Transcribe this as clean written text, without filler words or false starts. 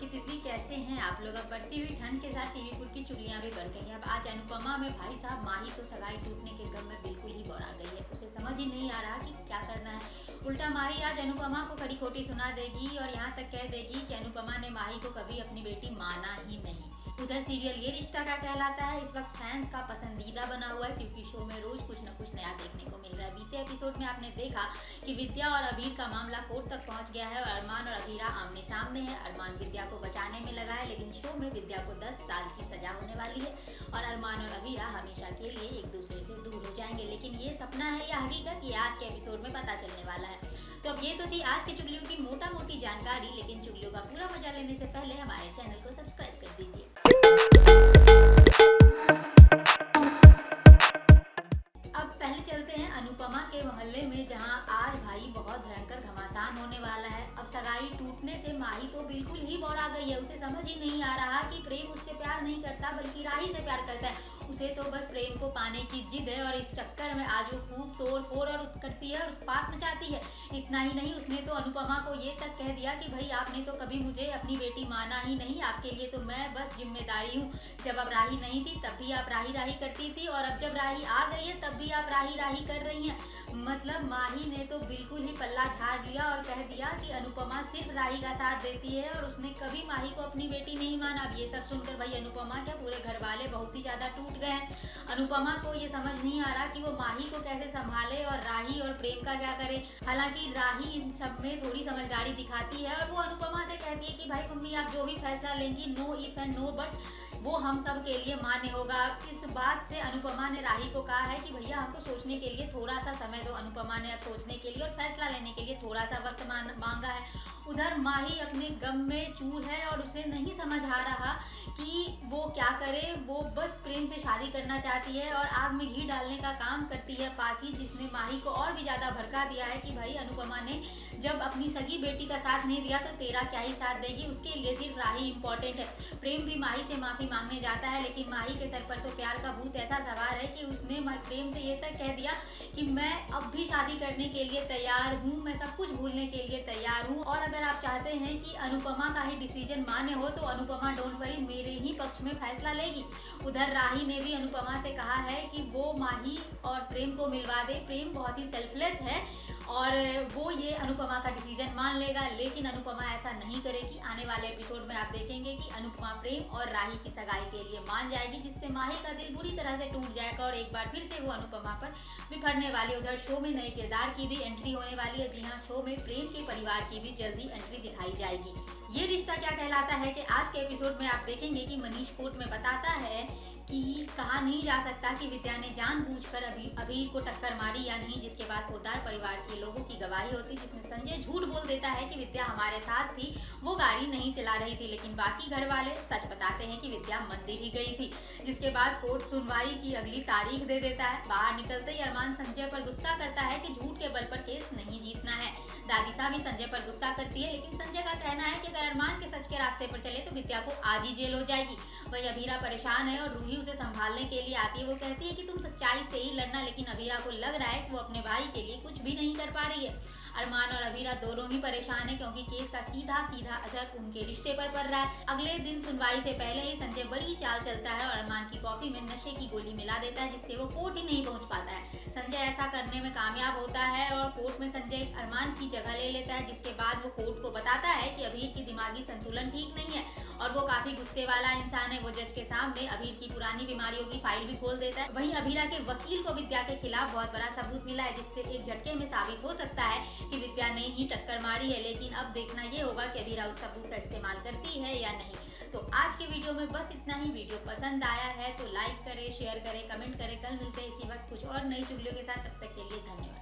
आपकी तितली कैसे हैं आप लोग। अब बढ़ती हुई ठंड के साथ टीवी की चुगलियां भी बढ़ गई हैं। अब आज अनुपमा में भाई साहब माही तो सगाई टूटने के गम में बिल्कुल ही बौरा गई है। उसे समझ ही नहीं आ रहा कि क्या करना है। उल्टा माही आज अनुपमा को खड़ी खोटी सुना देगी और यहाँ तक कह देगी कि अनुपमा ने माही को कभी अपनी बेटी माना ही नहीं। उधर सीरियल ये रिश्ता क्या कहलाता है इस वक्त फैंस का पसंदीदा बना हुआ है, क्योंकि शो में रोज कुछ न कुछ नया देखने को मिल रहा है। बीते एपिसोड में आपने देखा कि विद्या और अबीर का मामला कोर्ट तक पहुंच गया है और अरमान और अबीरा आमने सामने है। अरमान विद्या को बचाने में लगा है, लेकिन शो में विद्या को 10 साल की सजा होने वाली है और अरमान और अबीरा हमेशा के लिए एक दूसरे से दूर हो जाएंगे। लेकिन ये सपना है या हकीकत, ये आज के एपिसोड में पता चलने वाला है। तो अब ये तो थी आज के चुगलियों की मोटा मोटी जानकारी, लेकिन चुगलियों का पूरा मजा लेने से पहले हमारे चैनल को सब्सक्राइब कर दीजिए। अब पहले चलते हैं अनुपमा के मोहल्ले में, जहां आज भाई बहुत भयंकर घमासान होने वाला है। अब सगाई टूटने से माही तो बिल्कुल ही बौरा गई है। उसे समझ ही नहीं आ रहा कि प्रेम उससे प्यार नहीं करता बल्कि राही से प्यार करता है। उसे तो बस प्रेम को पाने की जिद है और इस चक्कर में आज वो खूब तोड़ फोड़ और करती है और उत्पात मचाती है। इतना ही नहीं, उसने तो अनुपमा को ये तक कह दिया कि भाई आपने तो कभी मुझे अपनी बेटी माना ही नहीं, आपके लिए तो मैं बस जिम्मेदारी हूँ। जब अब राही नहीं थी तब भी आप राही राही करती थी और अब जब राही आ गई है तब भी आप राही राही कर रही हैं। मतलब माही ने तो बिल्कुल ही पल्ला झाड़ लिया और कह दिया कि अनुपमा सिर्फ राही का साथ देती है और उसने कभी माही को अपनी बेटी नहीं माना। अब ये सब सुनकर भाई अनुपमा क्या पूरे घर वाले बहुत ही ज्यादा टूट गए हैं। अनुपमा को ये समझ नहीं आ रहा कि वो माही को कैसे संभाले और राही और प्रेम का क्या करे। हालांकि राही इन सब में थोड़ी समझदारी दिखाती है और वो अनुपमा से कहती है कि भाई मम्मी आप जो भी फैसला लेंगी, no if and no but, वो हम सब के लिए मान्य होगा। इस बात से अनुपमा ने राही को कहा है कि भैया हमको सोचने के लिए थोड़ा सा समय दो। अनुपमा ने अब सोचने के लिए और फैसला लेने के लिए थोड़ा सा वक्त मांगा है। उधर माही अपने गम में चूर है और उसे नहीं समझ आ रहा कि वो क्या करे। वो बस प्रेम से शादी करना चाहती है और आग में घी डालने का काम करती है पाखी, जिसने माही को और भी ज्यादा भड़का दिया है कि भाई अनुपमा ने जब अपनी सगी बेटी का साथ नहीं दिया तो तेरा क्या ही साथ देगी, उसके लिए सिर्फ राही इंपॉर्टेंट है। प्रेम भी माही से माफी मांगने जाता है, लेकिन माही के सर पर तो प्यार का भूत ऐसा सवार है कि उसने प्रेम से ये तक कह दिया कि मैं अब भी शादी करने के लिए तैयार हूँ, मैं सब कुछ भूलने के लिए तैयार हूँ। और अगर आप चाहते हैं कि अनुपमा का ही डिसीजन मान्य हो तो अनुपमा डोंट वरी, मेरे ही पक्ष में फैसला लेगी। उधर राही ने भी अनुपमा से कहा है कि वो माही और प्रेम को मिलवा दे। प्रेम बहुत ही सेल्फलेस है और वो ये अनुपमा का डिसीजन मान लेगा, लेकिन अनुपमा ऐसा नहीं करेगी। आने वाले एपिसोड में आप देखेंगे कि अनुपमा प्रेम और राही की सगाई के लिए मान जाएगी, जिससे माही का दिल बुरी तरह से टूट जाएगा और एक बार फिर से वो अनुपमा पर बिफरने वाली। उधर शो में नए किरदार की भी एंट्री होने वाली है। जी हाँ, शो में प्रेम के परिवार की भी जल्दी एंट्री दिखाई जाएगी। ये रिश्ता क्या कहलाता है कि आज के एपिसोड में आप देखेंगे कि मनीष कोर्ट में बताता है कि कहा नहीं जा सकता कि विद्या ने जानबूझकर अबीर को टक्कर मारी या नहीं, जिसके बाद पोद्दार परिवार के लोगों की गवाही होती, जिसमें संजय झूठ बोल देता है कि विद्या हमारे साथ थी, वो गाड़ी नहीं चला रही थी, लेकिन बाकी घर वाले सच बताते हैं कि विद्या मंदिर ही गई थी। जिसके बाद कोर्ट सुनवाई की अगली तारीख दे देता है। बाहर निकलते ही अरमान संजय पर गुस्सा करता है कि झूठ के बल पर केस नहीं जीतना है। दादी साहब भी संजय पर गुस्सा करती है, लेकिन संजय का कहना है कि अगर अरमान के सच के रास्ते पर चले तो विद्या को आज ही जेल हो जाएगी। वही अबीरा परेशान है और रूही उसे संभालने के लिए आती है। वो कहती है कि तुम सच्चाई से ही लड़ना, लेकिन अबीरा को लग रहा है कि वो अपने भाई के लिए कुछ भी नहीं कर पा रही है। अरमान और अबीरा दोनों ही परेशान है क्योंकि केस का सीधा सीधा असर उनके रिश्ते पर पड़ रहा है। अगले दिन सुनवाई से पहले ही संजय बड़ी चाल चलता है और अरमान की कॉफी में नशे की गोली मिला देता है, जिससे वो कोर्ट ही नहीं पहुंच पाता है। संजय ऐसा करने में कामयाब होता है और कोर्ट में संजय अरमान की जगह ले लेता है, जिसके बाद वो कोर्ट को बताता है कि अबीर की दिमागी संतुलन ठीक नहीं है और वो काफी गुस्से वाला इंसान है। वो जज के सामने अबीर की पुरानी बीमारियों की फाइल भी खोल देता है। वहीं अबीरा के वकील को विद्या के खिलाफ बहुत बड़ा सबूत मिला है, जिससे एक झटके में साबित हो सकता है कि विद्या ने ही टक्कर मारी है। लेकिन अब देखना ये होगा कि अबीरा उस सबूत का इस्तेमाल करती है या नहीं। तो आज के वीडियो में बस इतना ही। वीडियो पसंद आया है तो लाइक करें, शेयर करें, कमेंट करें। कल मिलते हैं इसी वक्त कुछ और नई चुगलियों के साथ। तब तक के लिए धन्यवाद।